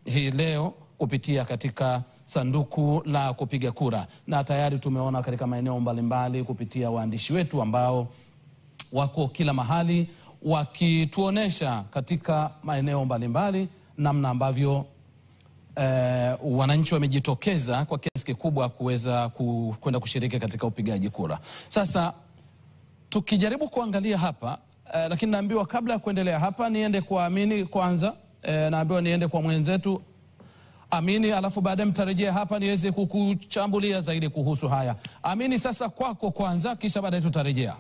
hii leo kupitia katika sanduku la kupiga kura, na tayari tumeona katika maeneo mbalimbali kupitia waandishi wetu ambao wako kila mahali wakituonesha katika maeneo mbalimbali namna ambavyo wananchi wamejitokeza kwa kiasi kikubwa kuweza kwenda kushiriki katika upigaji kura. Sasa tukijaribu kuangalia hapa lakini naambiwa kabla ya kuendelea hapa niende kwa Amini kwanza. Naambiwa niende kwa mwenzetu Amini, alafu baadaye mtarejea hapa niweze kukuchambulia zaidi kuhusu haya. Amini, sasa kwako kwanza, kisha baadaye tutarejea.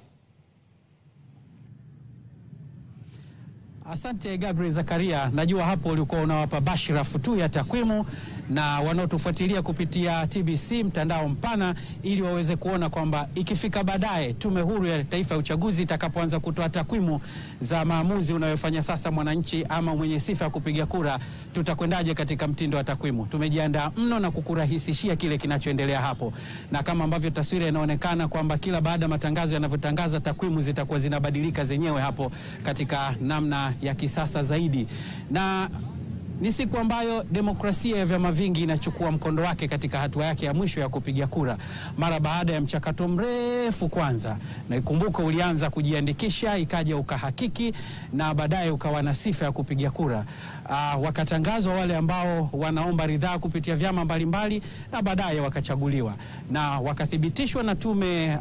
Asante Gabriel Zakaria, najua hapo ulikuwa unawapa bashirafu tu ya takwimu na wanaotufuatilia kupitia TBC mtandao mpana, ili waweze kuona kwamba ikifika baadaye Tume Huru ya Taifa ya Uchaguzi itakapoanza kutoa takwimu za maamuzi unayofanya sasa mwananchi ama mwenye sifa ya kupiga kura, tutakwendaje katika mtindo wa takwimu. Tumejiandaa mno na kukurahisishia kile kinachoendelea hapo, na kama ambavyo taswira inaonekana kwamba kila baada matangazo yanavyotangaza takwimu zitakuwa zinabadilika zenyewe hapo katika namna ya kisasa zaidi. Na ni siku ambayo demokrasia ya vyama vingi inachukua mkondo wake katika hatua yake ya mwisho ya kupiga kura, mara baada ya mchakato mrefu kwanza. Na ikumbuka ulianza kujiandikisha, ikaja ukahakiki, na baadaye ukawa na sifa ya kupiga kura. Wakatangazwa wale ambao wanaomba ridhaa kupitia vyama mbalimbali, na baadaye wakachaguliwa na wakathibitishwa na Tume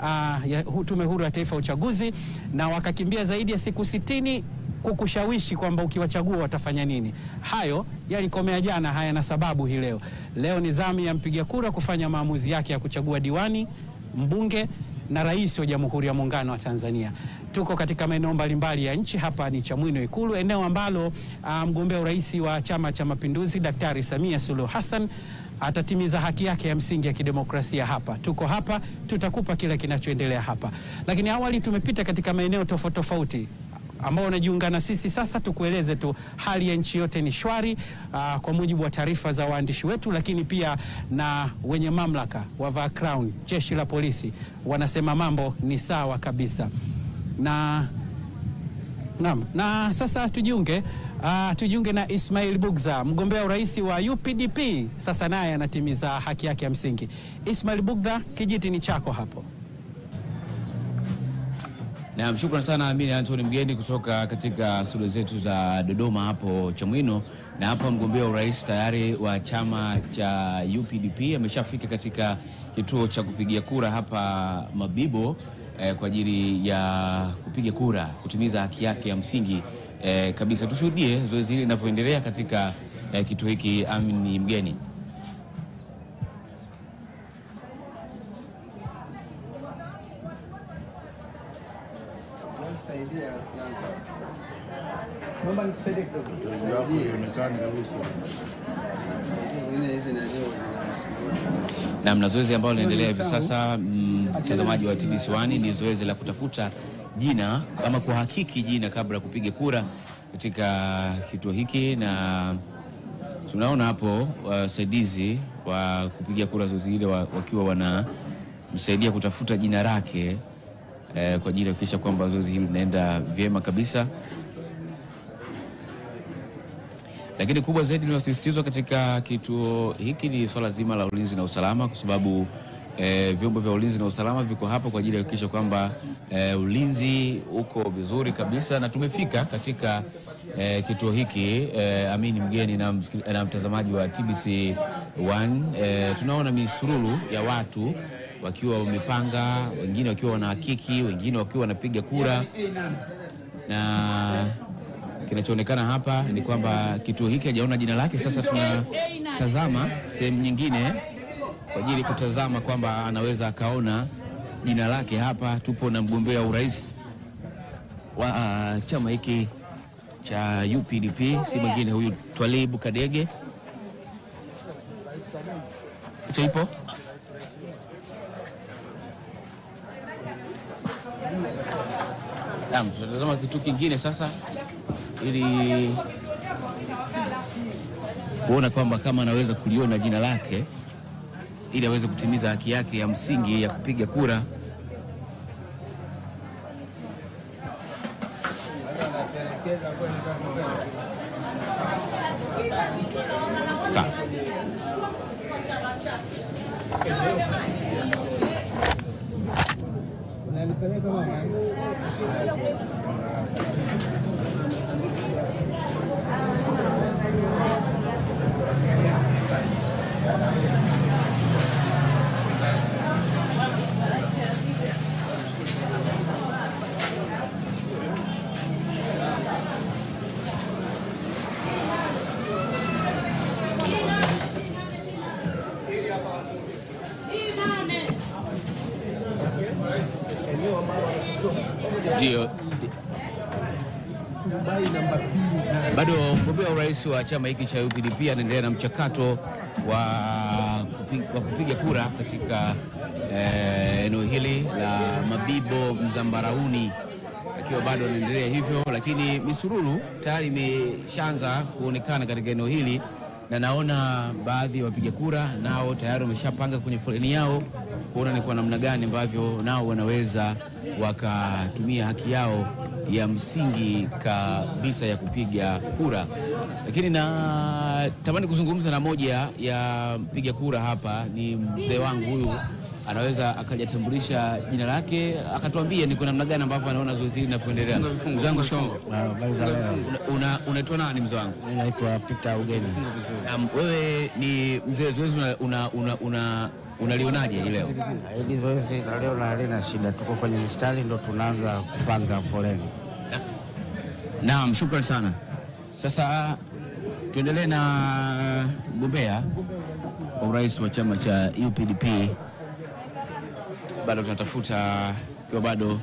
Huru ya Taifa ya Uchaguzi, na wakakimbia zaidi ya siku 60 kukushawishi kwamba ukiwachagua watafanya nini. Hayo yalikomea jana, haya na sababu hii leo. Leo ni zamu ya mpiga kura kufanya maamuzi yake ya kuchagua diwani, mbunge na rais wa Jamhuri ya Muungano wa Tanzania. Tuko katika maeneo mbalimbali ya nchi. Hapa ni Chamwino Ikulu, eneo ambalo mgombea urais wa Chama cha Mapinduzi Daktari Samia Suluhu Hassan atatimiza haki yake ya msingi ya kidemokrasia hapa. Tuko hapa, tutakupa kile kinachoendelea hapa. Lakini awali tumepita katika maeneo tofauti tofauti. Ambao unajiunga na sisi sasa, tukueleze tu hali ya nchi yote ni shwari kwa mujibu wa taarifa za waandishi wetu, lakini pia na wenye mamlaka wavaa crown, jeshi la polisi, wanasema mambo ni sawa kabisa. Na sasa tujiunge na Ismail Bugdha, mgombea urais wa UPDP, sasa naye anatimiza haki yake ya msingi. Ismail Bugdha, kijiti ni chako hapo. Na shukrani sana Amini Anthony Mgeni kutoka katika studio zetu za Dodoma hapo Chamwino. Na hapa mgombea urais tayari wa chama cha UPDP ameshafika katika kituo cha kupigia kura hapa Mabibo kwa ajili ya kupiga kura, kutimiza haki yake ya msingi kabisa. Tushuhudie zoezi hili linavyoendelea katika kituo hiki, Amini Mgeni. Na zoezi ambalo linaendelea hivi sasa, mtazamaji wa TBC1, ni zoezi la kutafuta jina ama kuhakiki jina kabla ya kupiga kura katika kituo hiki. Na tunaona hapo wasaidizi wa kupiga kura zoezi hili wakiwa wanamsaidia kutafuta jina lake kwa ajili ya kuhakikisha kwamba zoezi hili linaenda vyema kabisa. Lakini kubwa zaidi linalosisitizwa katika kituo hiki ni swala zima la ulinzi na usalama, kwa sababu vyombo vya ulinzi na usalama viko hapa kwa ajili ya kuhakikisha kwamba ulinzi uko vizuri kabisa. Na tumefika katika kituo hiki, Amini Mgeni na mtazamaji wa TBC1, tunaona misururu ya watu wakiwa wamepanga, wengine wakiwa wanahakiki, wengine wakiwa wanapiga kura. Na kinachoonekana hapa ni kwamba kituo hiki hajaona jina lake. Sasa tunatazama sehemu nyingine kwa ajili kutazama kwamba anaweza akaona jina lake hapa. Tupo na mgombea urais wa chama hiki cha UPDP, si mwingine huyu Twalibu Kadege. Ipo tunatazama kitu kingine sasa, ili kuona kwamba kama anaweza kuliona jina lake ili aweze kutimiza haki yake ya msingi ya kupiga kura. urais wa chama hiki cha UPDP anaendelea na mchakato wa kupiga kura katika eneo hili la Mabibo Mzambarauni, akiwa bado anaendelea hivyo, lakini misururu tayari imeshaanza kuonekana katika eneo hili, na naona baadhi ya wapiga kura nao tayari wameshapanga kwenye foleni yao kuona ni kwa namna gani ambavyo nao wanaweza wakatumia haki yao ya msingi kabisa ya kupiga kura. Lakini na tamani kuzungumza na moja ya mpiga kura hapa, ni mzee wangu huyu, anaweza akajitambulisha jina lake akatuambia ni kwa namna gani ambavyo anaona zoezi hili linavyoendelea. Mzee wangu shikamoo. Unaitwa nani mzee wangu? Naitwa Peter Ugeni. Wewe ni mzee, zoezi unalionaje hii leo? Hili zoezi la leo halina shida, tuko kwenye mstari ndo tunaanza kupanga foleni. Naam, shukrani sana. Sasa tuendelee na mgombea wa urais wa chama cha UPDP. Bado tunatafuta, kwa bado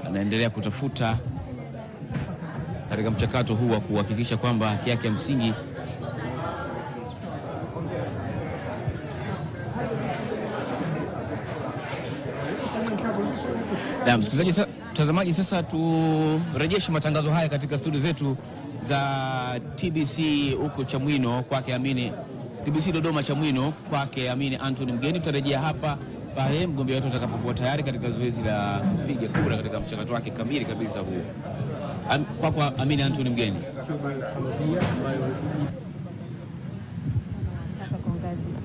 anaendelea kutafuta katika mchakato huu wa kuhakikisha kwamba haki yake ya msingi na msikilizaji, mtazamaji, sasa turejeshe matangazo haya katika studio zetu za TBC huko Chamwino kwake Amini, TBC Dodoma Chamwino kwake Amini Anthony Mgeni. Tutarejea hapa pale mgombea wetu atakapokuwa tayari katika zoezi la kupiga kura katika mchakato wake kamili kabisa huu. Kwa Amini Anthony Mgeni.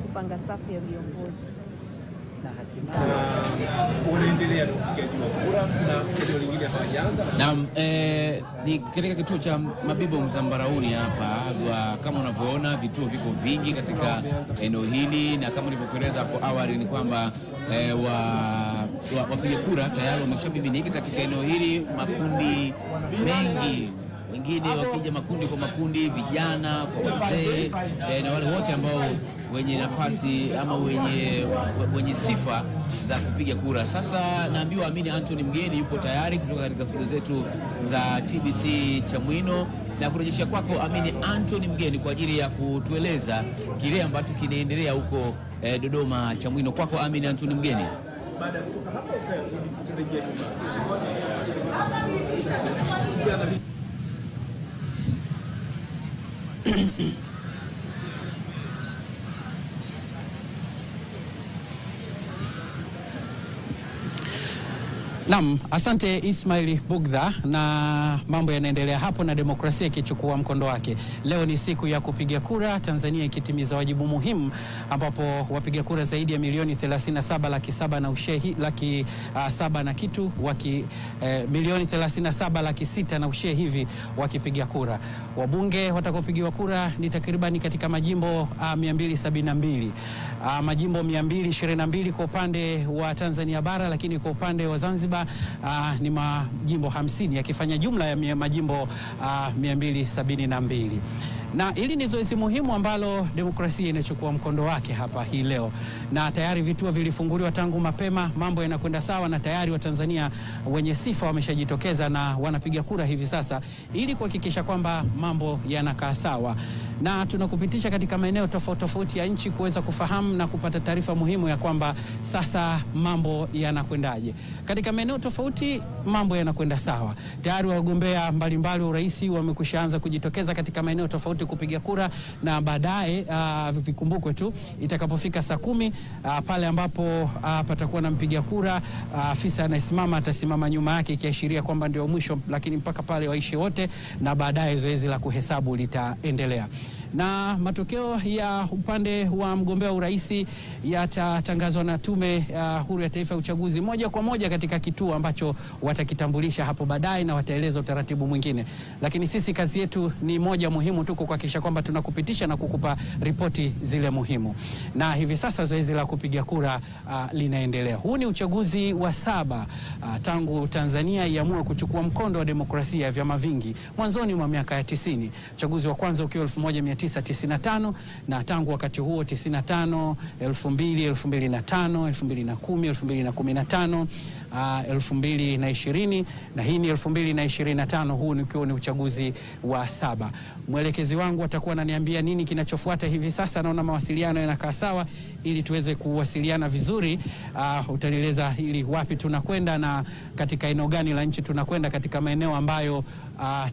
Kupanga safu ya viongozi. Unaendelea na upigaji wa kura na eneo lingine hawajaanza. Naam, ni katika kituo cha Mabibo Mzambarauni hapa. Kama unavyoona vituo viko vingi katika eneo hili, na kama nilivyokueleza hapo awali ni kwamba wapiga kura tayari wameshabibiniki katika eneo hili, makundi mengi, wengine wakija makundi kwa makundi, vijana kwa wazee, na wale wote ambao wenye nafasi ama wenye sifa za kupiga kura. Sasa naambiwa Amini Anthony Mgeni yupo tayari kutoka katika studio zetu za TBC Chamwino, na kurejesha kwako Amini Anthony Mgeni kwa ajili ya kutueleza kile ambacho kinaendelea huko Dodoma Chamwino. Kwako Amini Anthony Mgeni. Baada ya kutoka hapo tutarejea Naam, asante Ismail Bugdha, na mambo yanaendelea hapo na demokrasia ikichukua mkondo wake. Leo ni siku ya kupiga kura, Tanzania ikitimiza wajibu muhimu, ambapo wapiga kura zaidi ya milioni 37,700,000 na ushehi laki 7 na kitu milioni 37,600,000 na ushehi hivi wakipiga kura. Wabunge watakaopigiwa kura ni takribani katika majimbo 272, majimbo 222 kwa upande wa Tanzania bara, lakini kwa upande wa Zanzibar ni majimbo 50 yakifanya jumla ya majimbo 272. Na hili ni zoezi muhimu ambalo demokrasia inachukua mkondo wake hapa hii leo, na tayari vituo vilifunguliwa tangu mapema. Mambo yanakwenda sawa, na tayari Watanzania wenye sifa wameshajitokeza na wanapiga kura hivi sasa ili kuhakikisha kwamba mambo yanakaa sawa, na tunakupitisha katika maeneo tofauti tofauti ya nchi kuweza kufahamu na kupata taarifa muhimu ya kwamba sasa mambo yanakwendaje. Katika maeneo tofauti mambo yanakwenda sawa. Tayari wagombea mbalimbali wa urais wamekushaanza kujitokeza katika maeneo tofauti kupiga kura, na baadaye vikumbukwe tu itakapofika saa 10 pale ambapo patakuwa na mpiga kura, afisa anasimama atasimama nyuma yake ikiashiria kwamba ndio mwisho, lakini mpaka pale waishi wote, na baadaye zoezi la kuhesabu litaendelea. Na matokeo ya upande wa mgombea urais yatatangazwa na Tume Huru ya Taifa ya Uchaguzi moja kwa moja katika kituo ambacho watakitambulisha hapo baadaye, na wataeleza utaratibu mwingine. Lakini sisi kazi yetu ni moja muhimu tu, kuhakikisha kwamba tunakupitisha na kukupa ripoti zile muhimu. Na hivi sasa zoezi la kupiga kura linaendelea. Huu ni uchaguzi wa 7 tangu Tanzania iamue kuchukua mkondo wa demokrasia ya vyama vingi mwanzoni mwa miaka ya 90. Uchaguzi wa kwanza ukiwa 1995, na tangu wakati huo 95, 2000, 2005, 2010, 2015 2020 na hii ni 2025, huu ni uchaguzi wa 7. Mwelekezi wangu atakuwa ananiambia nini kinachofuata hivi sasa. Naona mawasiliano yanakaa sawa ili tuweze kuwasiliana vizuri. Utanieleza ili wapi tunakwenda na katika eneo gani la nchi tunakwenda, katika maeneo ambayo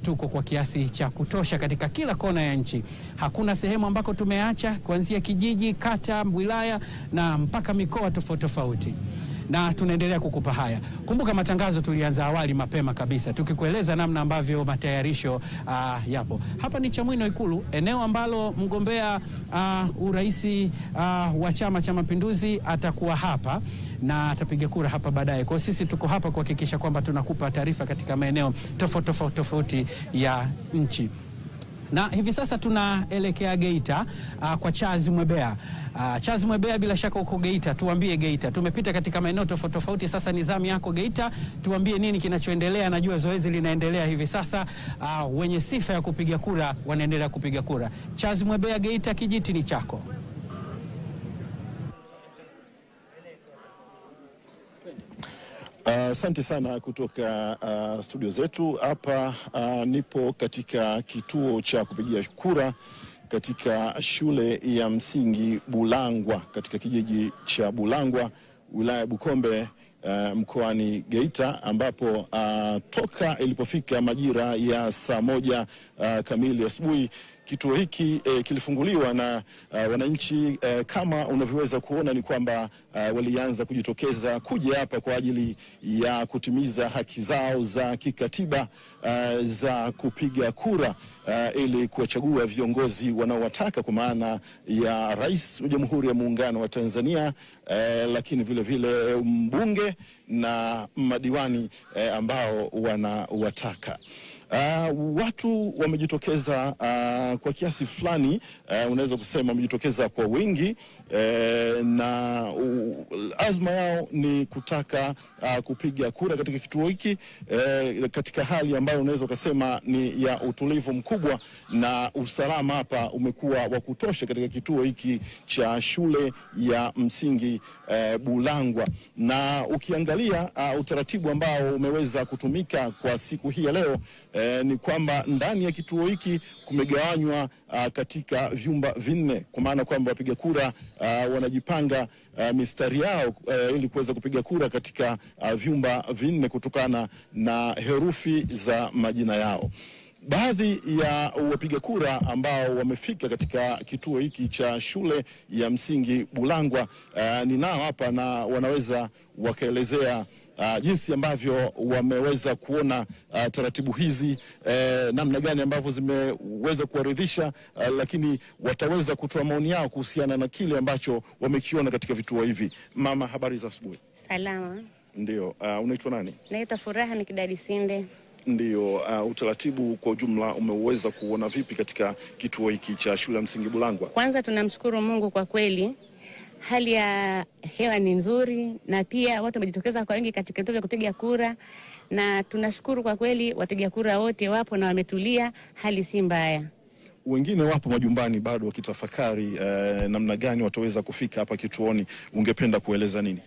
tuko kwa kiasi cha kutosha katika kila kona ya nchi. Hakuna sehemu ambako tumeacha, kuanzia kijiji, kata, wilaya na mpaka mikoa tofauti tofauti. Na tunaendelea kukupa haya. Kumbuka matangazo tulianza awali mapema kabisa tukikueleza namna ambavyo matayarisho yapo. Hapa ni Chamwino Ikulu, eneo ambalo mgombea uraisi wa Chama cha Mapinduzi atakuwa hapa na atapiga kura hapa baadaye. Kwa sisi tuko hapa kuhakikisha kwamba tunakupa taarifa katika maeneo tofauti ya nchi. Na hivi sasa tunaelekea Geita kwa Charles Mwebea. Charles Mwebea, bila shaka uko Geita, tuambie Geita. Tumepita katika maeneo tofauti, sasa ni zamu yako Geita. Tuambie nini kinachoendelea. Najua zoezi linaendelea hivi sasa. Wenye sifa ya kupiga kura wanaendelea kupiga kura. Charles Mwebea, Geita, kijiti ni chako. Asante sana kutoka studio zetu hapa. Nipo katika kituo cha kupigia kura katika shule ya msingi Bulangwa katika kijiji cha Bulangwa, wilaya Bukombe, mkoani Geita, ambapo toka ilipofika majira ya saa 1 kamili asubuhi kituo hiki kilifunguliwa na wananchi. Kama unavyoweza kuona ni kwamba walianza kujitokeza kuja hapa kwa ajili ya kutimiza haki zao za kikatiba za kupiga kura ili kuwachagua viongozi wanaowataka, kwa maana ya Rais wa Jamhuri ya Muungano wa Tanzania, lakini vile vile mbunge na madiwani ambao wanawataka. Watu wamejitokeza kwa kiasi fulani, unaweza kusema wamejitokeza kwa wingi, na azma yao ni kutaka kupiga kura katika kituo hiki katika hali ambayo unaweza kusema ni ya utulivu mkubwa, na usalama hapa umekuwa wa kutosha katika kituo hiki cha shule ya msingi Bulangwa. Na ukiangalia utaratibu ambao umeweza kutumika kwa siku hii ya leo, ni kwamba ndani ya kituo hiki kumegawanywa katika vyumba 4, kwa maana kwamba wapiga kura wanajipanga mistari yao ili kuweza kupiga kura katika vyumba 4 kutokana na herufi za majina yao. Baadhi ya wapiga kura ambao wamefika katika kituo hiki cha shule ya msingi Bulangwa ninao hapa, na wanaweza wakaelezea jinsi ambavyo wameweza kuona taratibu hizi, namna gani ambavyo zimeweza kuwaridhisha, lakini wataweza kutoa maoni yao kuhusiana na kile ambacho wamekiona katika vituo hivi. Mama, habari za asubuhi. Salama. Ndio, unaitwa nani? Naitwa Furaha Mikidadi Sinde. Ndio, utaratibu kwa ujumla umeweza kuona vipi katika kituo hiki cha shule ya msingi Bulangwa? Kwanza tunamshukuru Mungu kwa kweli. Hali ya hewa ni nzuri na pia watu wamejitokeza kwa wingi katika kituo cha kupiga kura, na tunashukuru kwa kweli wapiga kura wote wapo na wametulia, hali si mbaya. Wengine wapo majumbani bado wakitafakari namna gani wataweza kufika hapa kituoni. Ungependa kueleza nini?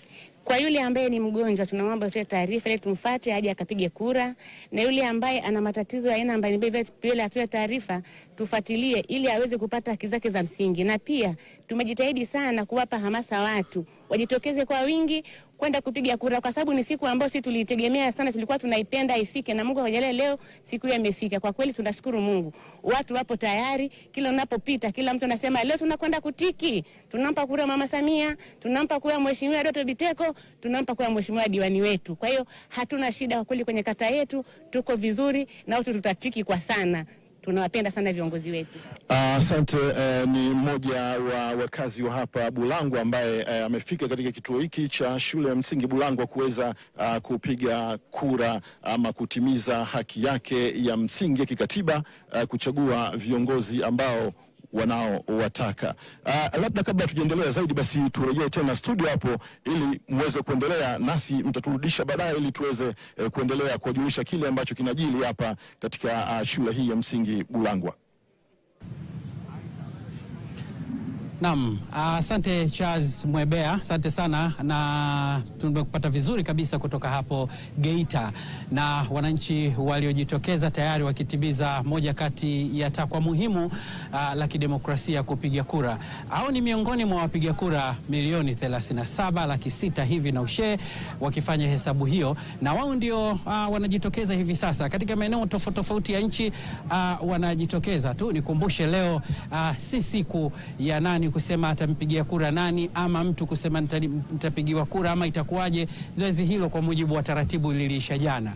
Kwa yule ambaye ni mgonjwa tunamwomba atoe taarifa ili tumfuate aje akapige kura, na yule ambaye ana matatizo ya aina mbalimbali bila atoe taarifa tufuatilie ili aweze kupata haki zake za msingi. Na pia tumejitahidi sana kuwapa hamasa watu wajitokeze kwa wingi kwenda kupiga kura, kwa sababu ni siku ambayo sisi tulitegemea sana, tulikuwa tunaipenda ifike, na Mungu ajalie leo siku hiyo imefika. Kwa kweli tunashukuru Mungu. Watu wapo tayari, kila unapopita kila mtu anasema leo tunakwenda kutiki. Tunampa kura Mama Samia, tunampa kura Mheshimiwa Doto Biteko, tunampa kura Mheshimiwa diwani wetu. Kwa hiyo hatuna shida kwa kweli kwenye kata yetu, tuko vizuri na watu tutatiki kwa sana. Tunawapenda sana viongozi wetu. Asante. Ni mmoja wa wakazi wa hapa Bulangwa ambaye amefika katika kituo hiki cha shule ya msingi Bulangwa kuweza kupiga kura ama kutimiza haki yake ya msingi ya kikatiba, kuchagua viongozi ambao wanaowataka. Labda kabla tujaendelea zaidi, basi turejee tena studio hapo ili muweze kuendelea nasi, mtaturudisha baadaye ili tuweze kuendelea kujulisha kile ambacho kinajili hapa katika shule hii ya msingi Bulangwa. Naam, asante Charles Mwebea, asante sana, na tumekupata vizuri kabisa kutoka hapo Geita, na wananchi waliojitokeza tayari wakitimiza moja kati ya takwa muhimu la kidemokrasia kupiga kura. Hao ni miongoni mwa wapiga kura milioni 37,600,000 hivi na ushe, wakifanya hesabu hiyo, na wao ndio wanajitokeza hivi sasa katika maeneo tofauti ya nchi. Wanajitokeza tu, nikumbushe leo si siku ya nani kusema atampigia kura nani, ama mtu kusema nitapigiwa kura ama itakuwaje. Zoezi hilo kwa mujibu wa taratibu liliisha jana.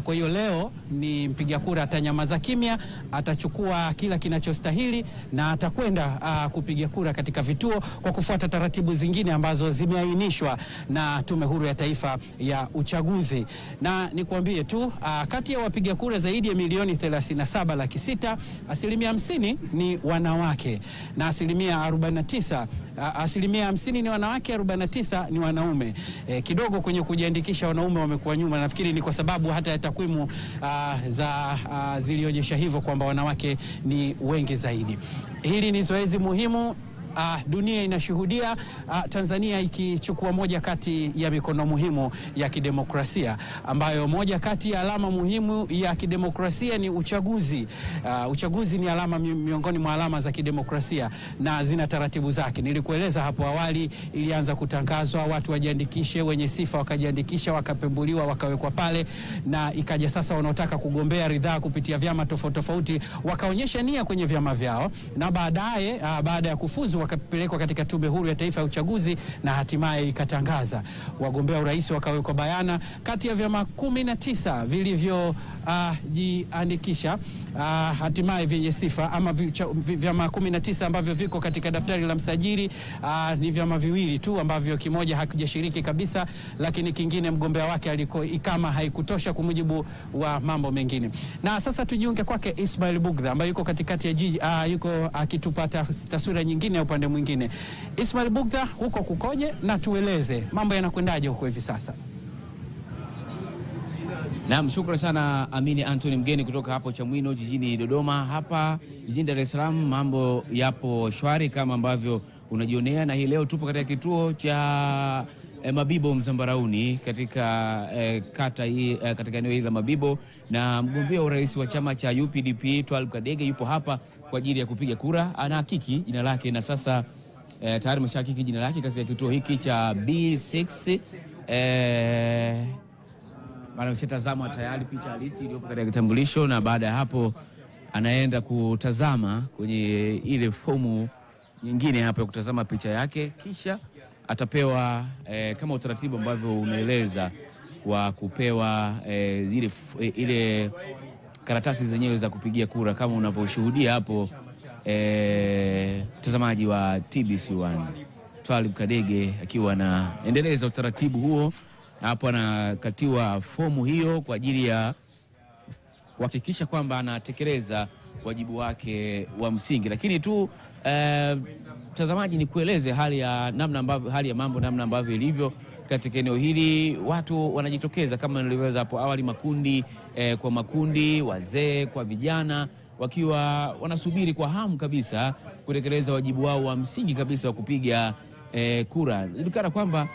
Kwa hiyo leo ni mpiga kura atanyamaza kimya, atachukua kila kinachostahili na atakwenda kupiga kura katika vituo kwa kufuata taratibu zingine ambazo zimeainishwa na Tume Huru ya Taifa ya Uchaguzi. Na nikwambie tu, kati ya wapiga kura zaidi ya milioni 37,600,000, asilimia 50 ni wanawake na asilimia 50 ni wanawake, 49 ni wanaume. Kidogo kwenye kujiandikisha wanaume wamekuwa nyuma. Nafikiri ni kwa sababu hata ya takwimu zilionyesha hivyo kwamba wanawake ni wengi zaidi. Hili ni zoezi muhimu. Dunia inashuhudia Tanzania ikichukua moja kati ya mikono muhimu ya kidemokrasia, ambayo moja kati ya alama muhimu ya kidemokrasia ni uchaguzi. Uchaguzi ni alama miongoni mwa alama za kidemokrasia na zina taratibu zake. Nilikueleza hapo awali, ilianza kutangazwa, watu wajiandikishe, wenye sifa wakajiandikisha, wakapembuliwa, wakawekwa pale, na ikaja sasa wanaotaka kugombea ridhaa kupitia vyama tofauti wakaonyesha nia kwenye vyama vyao, na baadaye baada ya kufuzu wakapelekwa katika Tume Huru ya Taifa ya Uchaguzi, na hatimaye ikatangaza wagombea urais wakawekwa bayana. Kati ya vyama 19 vilivyojiandikisha hatimaye vyenye sifa, ama vyama 19 ambavyo viko katika daftari la msajili, ni vyama viwili tu ambavyo kimoja hakujashiriki kabisa, lakini kingine mgombea wake aliko ikama haikutosha kwa mujibu wa mambo mengine. Na sasa tujiunge kwake Ismail Bugdha ambaye yuko katikati ya jiji, yuko akitupata taswira nyingine ya upande mwingine. Ismail Bugdha, huko kukoje, na tueleze mambo yanakwendaje huko hivi sasa? Naam, shukrani sana Amini Anthony Mgeni kutoka hapo Chamwino jijini Dodoma. Hapa jijini Dar es Salaam mambo yapo shwari kama ambavyo unajionea, na hii leo tupo katika kituo cha Mabibo Mzambarauni katika kata hii, katika eneo hili la Mabibo, na mgombea urais wa chama cha UPDP Twalib Kadege yupo hapa kwa ajili ya kupiga kura. Anahakiki jina lake, na sasa tayari ameshahakiki jina lake katika kituo hiki cha B6. Maana mshatazama tayari picha halisi iliyopo katika kitambulisho, na baada ya hapo anaenda kutazama kwenye ile fomu nyingine hapa ya kutazama picha yake, kisha atapewa kama utaratibu ambavyo unaeleza wa kupewa ile karatasi zenyewe za kupigia kura kama unavyoshuhudia hapo mtazamaji wa TBC1, Twalib Kadege akiwa anaendeleza utaratibu huo, na hapo anakatiwa fomu hiyo kwa ajili ya kuhakikisha kwamba anatekeleza wajibu wake wa msingi. Lakini tu mtazamaji, ni kueleze hali ya mambo namna ambavyo ilivyo katika eneo hili. Watu wanajitokeza kama nilivyoweza hapo awali, makundi kwa makundi, wazee kwa vijana, wakiwa wanasubiri kwa hamu kabisa kutekeleza wajibu wao wa msingi kabisa wa kupiga kura. Ilikana kwamba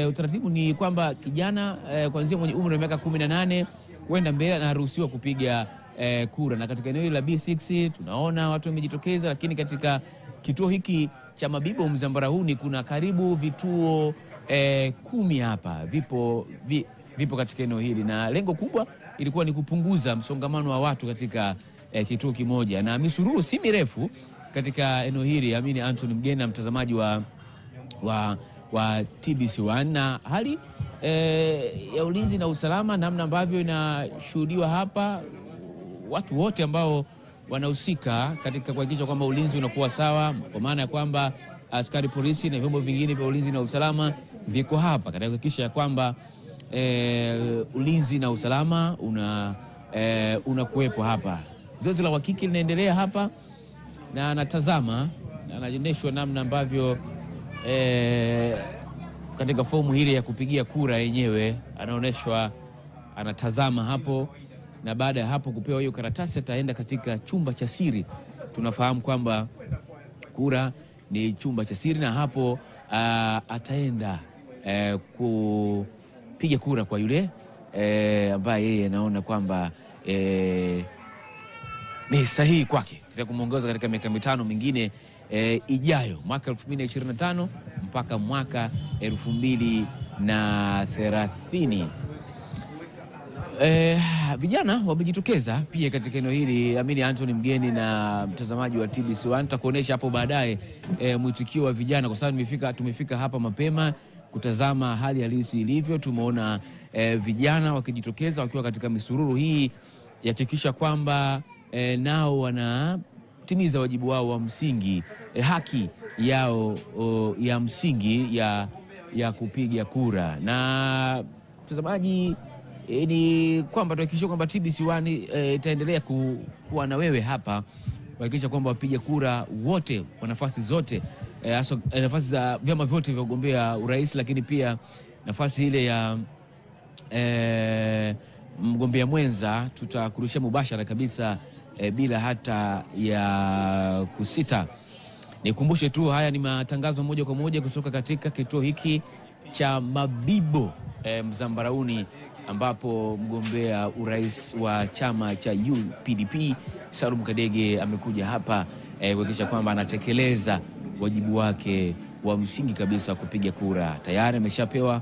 utaratibu ni kwamba kijana kuanzia mwenye umri wa miaka 18 kwenda mbele anaruhusiwa kupiga kura, na katika eneo la B6 tunaona watu wamejitokeza. Lakini katika kituo hiki cha Mabibo Mzambarauni kuna karibu vituo 10 hapa vipo katika eneo hili, na lengo kubwa ilikuwa ni kupunguza msongamano wa watu katika kituo kimoja, na misururu si mirefu katika eneo hili. Amini Anthony Mgeni na mtazamaji wa TBC1, na hali ya ulinzi na usalama namna ambavyo inashuhudiwa hapa, watu wote ambao wanahusika katika kuhakikisha kwamba ulinzi unakuwa sawa, kwa maana ya kwamba askari polisi na vyombo vingine vya ulinzi na usalama viko hapa katika kuhakikisha kwamba ulinzi na usalama unakuwepo hapa. Zoezi la uhakiki linaendelea hapa, na anatazama na anaonyeshwa namna ambavyo katika fomu hili ya kupigia kura yenyewe anaonyeshwa, anatazama hapo, na baada ya hapo kupewa hiyo karatasi ataenda katika chumba cha siri. Tunafahamu kwamba kura ni chumba cha siri, na hapo ataenda kupiga kura kwa yule ambaye yeye anaona kwamba ni sahihi kwake katika kumuongoza katika miaka mitano mingine ijayo, mwaka 2025 mpaka mwaka 2030. Vijana wamejitokeza pia katika eneo hili. Amini Anthony Mgeni na mtazamaji wa TBC1, nitakuonesha hapo baadaye mwitikio wa vijana, kwa sababu tumefika hapa mapema kutazama hali halisi ilivyo. Tumeona vijana wakijitokeza wakiwa katika misururu hii yakikisha kwamba nao wanatimiza wajibu wao wa msingi, haki yao ya msingi ya kupiga kura. Na mtazamaji, ni kwamba tuhakikishe kwamba TBC1 itaendelea kuwa na wewe hapa kuhakikisha kwamba wapiga kura wote wa nafasi zote, hasa nafasi za vyama vyote vya ugombea urais, lakini pia nafasi ile ya mgombea mwenza, tutakurushia mubashara kabisa bila hata ya kusita. Nikumbushe tu, haya ni matangazo moja kwa moja kutoka katika kituo hiki cha Mabibo Mzambarauni, ambapo mgombea urais wa chama cha UPDP Salum Kadege amekuja hapa kuhakikisha kwamba anatekeleza wajibu wake wa msingi kabisa kupiga kura. Tayari ameshapewa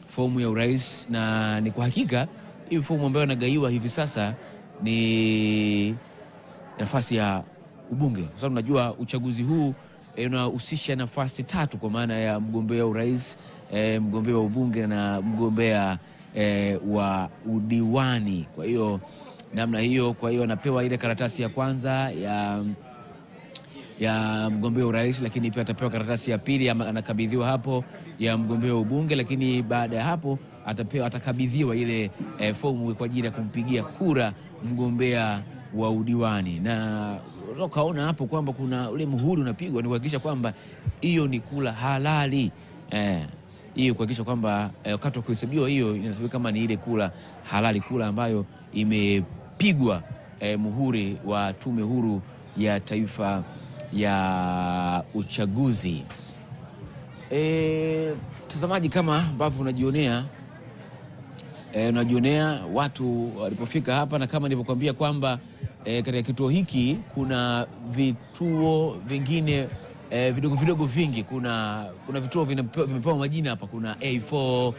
fomu ya urais, na ni kwa hakika hii fomu ambayo anagaiwa hivi sasa ni nafasi ya ubunge, kwa sababu unajua uchaguzi huu unahusisha nafasi tatu, kwa maana ya mgombea urais, mgombea wa ubunge na mgombea wa udiwani. Kwa hiyo namna hiyo, kwa hiyo anapewa ile karatasi ya kwanza ya mgombea urais, lakini pia atapewa karatasi ya pili anakabidhiwa hapo ya mgombea wa ubunge, lakini baada ya hapo atakabidhiwa ile fomu kwa ajili ya kumpigia kura mgombea wa udiwani. Na ukaona hapo kwamba kuna ule muhuri unapigwa, ni kuhakikisha kwamba hiyo ni kula halali. Hiyo kuhakikisha kwamba wakati wa kuhesabiwa hiyo inasema kama ni ile kula halali, kula ambayo imepigwa muhuri wa Tume Huru ya Taifa ya Uchaguzi. Mtazamaji, kama ambavyo unajionea watu walipofika hapa, na kama nilivyokuambia kwamba katika kituo hiki kuna vituo vingine vidogo vidogo vingi. Kuna vituo vimepewa majina hapa. Kuna A4,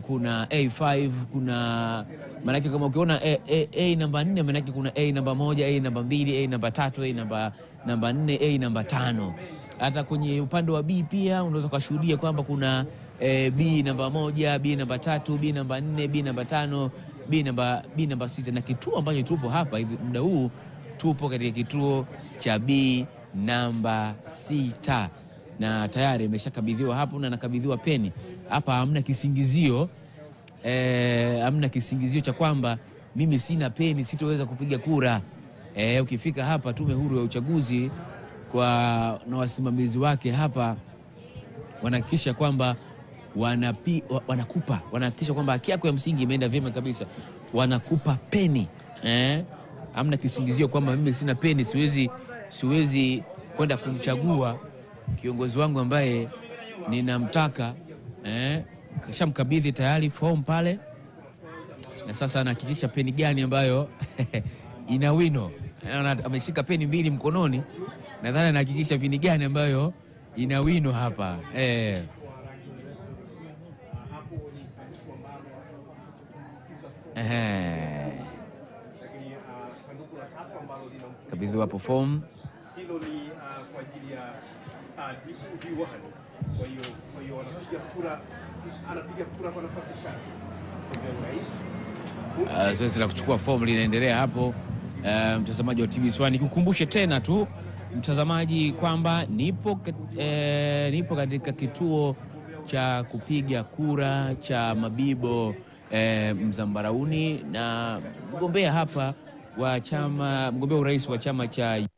kuna A5, kuna maanake kama ukiona A namba 4 maanake kuna A namba 1, A namba 2, A namba 3, A namba 4, A namba 5. Hata kwenye upande wa B pia unaweza kushuhudia kwamba kuna B namba 1, B namba 3, B namba 4, B namba 5, B namba 6. Na kituo ambacho tupo hapa hivi muda huu, tupo katika kituo cha B namba 6, na tayari imeshakabidhiwa hapo na nakabidhiwa peni hapa. Hamna kisingizio cha kwamba mimi sina peni sitoweza kupiga kura. Ukifika hapa Tume Huru ya Uchaguzi na wasimamizi wake hapa wanahakikisha kwamba wanahakikisha kwamba haki yako ya msingi imeenda vyema kabisa, wanakupa peni. Hamna kisingizio kwamba mimi sina peni, siwezi kwenda kumchagua kiongozi wangu ambaye ninamtaka. Kashamkabidhi tayari fomu pale, na sasa anahakikisha peni gani ambayo ina wino. Ameshika peni mbili mkononi, nadhani anahakikisha peni gani ambayo ina wino hapa. Kabidhiwa hapo fomu. Hilo ni kwa ajili ya diwani. Kwa hiyo anapiga kura kwa nafasi tatu. Zoezi la kuchukua fomu linaendelea hapo. Mtazamaji wa TBC1, nikukumbushe tena tu mtazamaji kwamba nipo katika kituo cha kupiga kura cha Mabibo Mzambarauni, na mgombea hapa wa mgombea urais wa chama cha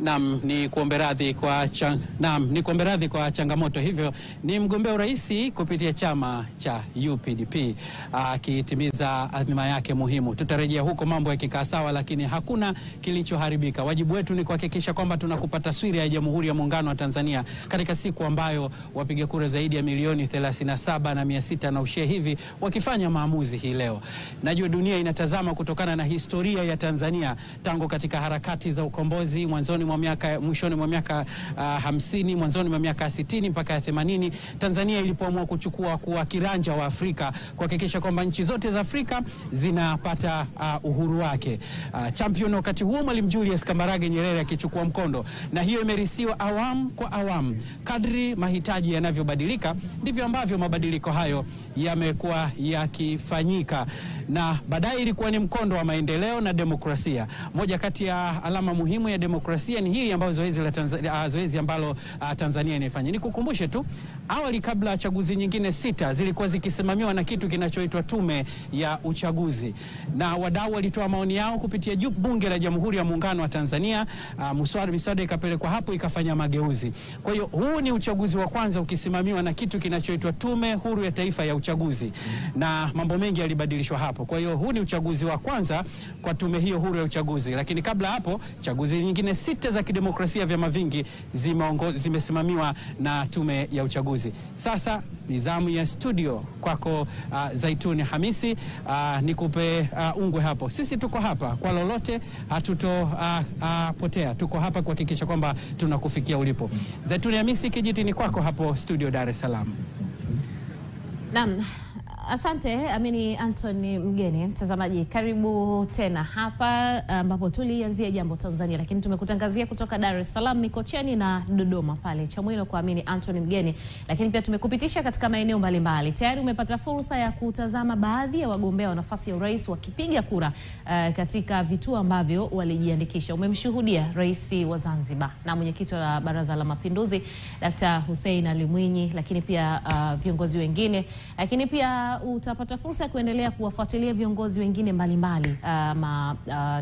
Naam, ni kuombe radhi kwa changamoto. Hivyo ni mgombea urais kupitia chama cha UPDP akitimiza azma yake muhimu. Tutarejea huko mambo yakikaa sawa, lakini hakuna kilichoharibika. Wajibu wetu ni kuhakikisha kwamba tunakupa taswira ya Jamhuri ya Muungano wa Tanzania katika siku ambayo wapiga kura zaidi ya milioni 37,600 na ushee hivi wakifanya maamuzi hii leo. Najua dunia inatazama kutokana na historia ya Tanzania tangu katika harakati za ukombozi mwishoni mwa miaka 50, mwanzoni mwa miaka 60 mpaka 80, Tanzania ilipoamua kuchukua kuwa kiranja wa Afrika, kuhakikisha kwamba nchi zote za Afrika zinapata uhuru wake. Champion wakati huo Mwalimu Julius Kambarage Nyerere akichukua mkondo, na hiyo imerisiwa awamu kwa awamu. Kadri mahitaji yanavyobadilika ndivyo ambavyo mabadiliko hayo yamekuwa yakifanyika, na baadaye ilikuwa ni mkondo wa maendeleo na demokrasia. Moja kati ya alama muhimu ya demokrasia ni hili ambayo zoezi ambalo Tanzania inafanya. Nikukumbushe tu, awali kabla ya chaguzi nyingine 6 zilikuwa zikisimamiwa na kitu kinachoitwa Tume ya Uchaguzi, na wadau walitoa maoni yao kupitia Bunge la Jamhuri ya Muungano wa Tanzania. Miswada ikapelekwa hapo ikafanya mageuzi. Kwa hiyo huu ni uchaguzi wa kwanza ukisimamiwa na kitu kinachoitwa Tume Huru ya Taifa ya Uchaguzi, na mambo mengi yalibadilishwa hapo. Kwa hiyo huu ni uchaguzi wa kwanza kwa tume hiyo huru ya uchaguzi, lakini kabla hapo chaguzi nyingine 6 za kidemokrasia vyama vingi zimesimamiwa na Tume ya Uchaguzi. Sasa nizamu ya studio kwako Zaituni Hamisi, nikupe ungwe hapo. Sisi tuko hapa kwa lolote, hatutopotea. Tuko hapa kuhakikisha kwamba tunakufikia ulipo. Zaituni Hamisi, kijiti ni kwako hapo studio Dar es Salaam. Naam. Asante Amini Anthony Mgeni. Mtazamaji, karibu tena hapa ambapo tulianzia Jambo Tanzania, lakini tumekutangazia kutoka Dar es Salaam, Mikocheni na Dodoma pale Chamwino kwa Amini Anthony Mgeni, lakini pia tumekupitisha katika maeneo mbalimbali. Tayari umepata fursa ya kutazama baadhi ya wagombea wa nafasi ya urais wakipiga kura katika vituo ambavyo walijiandikisha. Umemshuhudia Rais wa Zanzibar na mwenyekiti wa Baraza la Mapinduzi Dr. Hussein Ali Mwinyi, lakini pia viongozi wengine, lakini pia utapata fursa ya kuendelea kuwafuatilia viongozi wengine mbalimbali,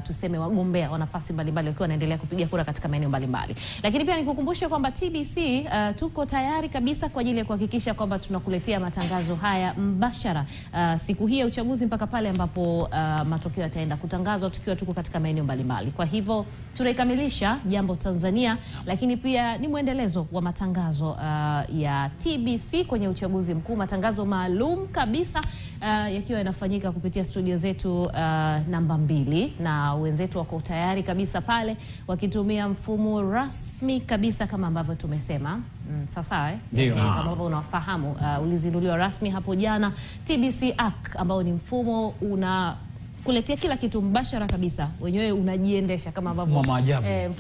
tuseme wagombea wa nafasi mbalimbali wakiwa wanaendelea kupiga kura katika maeneo mbalimbali. Lakini pia nikukumbushe kwamba TBC tuko tayari kabisa kwa ajili ya kuhakikisha kwamba tunakuletea matangazo haya mbashara siku hii ya uchaguzi mpaka pale ambapo matokeo yataenda kutangazwa, tukiwa tuko katika maeneo mbalimbali. Kwa hivyo tunaikamilisha Jambo Tanzania, lakini pia ni mwendelezo wa matangazo ya TBC kwenye uchaguzi mkuu, matangazo maalum kabisa yakiwa yanafanyika kupitia studio zetu namba 2, na wenzetu wako tayari kabisa pale wakitumia mfumo rasmi kabisa kama ambavyo tumesema. Sasa kama ambavyo unafahamu, ulizinduliwa rasmi hapo jana TBC Act, ambao ni mfumo kuletea kila kitu mbashara kabisa, wenyewe unajiendesha kama ambavyo mfumo wa maajabu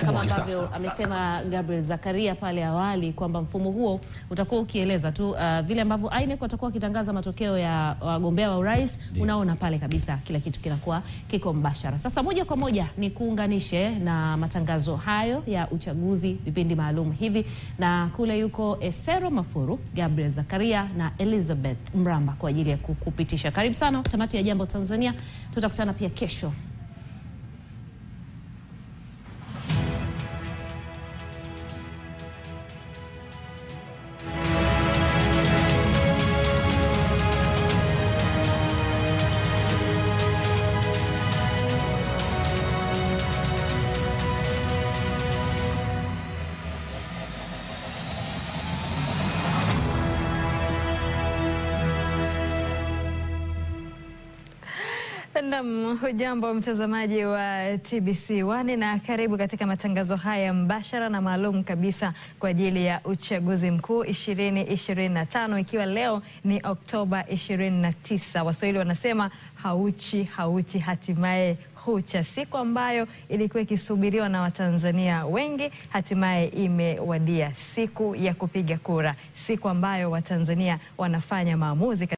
kama ambavyo amesema Gabriel Zakaria pale awali, kwamba mfumo huo utakuwa ukieleza tu vile ambavyo INEC watakuwa kitangaza matokeo ya wagombea wa urais. Unaona pale kabisa kila kitu kinakuwa kiko mbashara. Sasa moja kwa moja ni kuunganishe na matangazo hayo ya uchaguzi, vipindi maalum hivi, na kule yuko Esero Mafuru, Gabriel Zakaria na Elizabeth Mramba kwa ajili ya kukupitisha. Karibu sana tamati ya Jambo Tanzania. Tutakutana pia kesho. Hujambo mtazamaji wa TBC1 na karibu katika matangazo haya mbashara na maalum kabisa kwa ajili ya uchaguzi mkuu 2025, ikiwa leo ni Oktoba 29. Waswahili wanasema hauchi hatimaye hucha. Siku ambayo ilikuwa ikisubiriwa na Watanzania wengi hatimaye imewadia, siku ya kupiga kura, siku ambayo Watanzania wanafanya maamuzi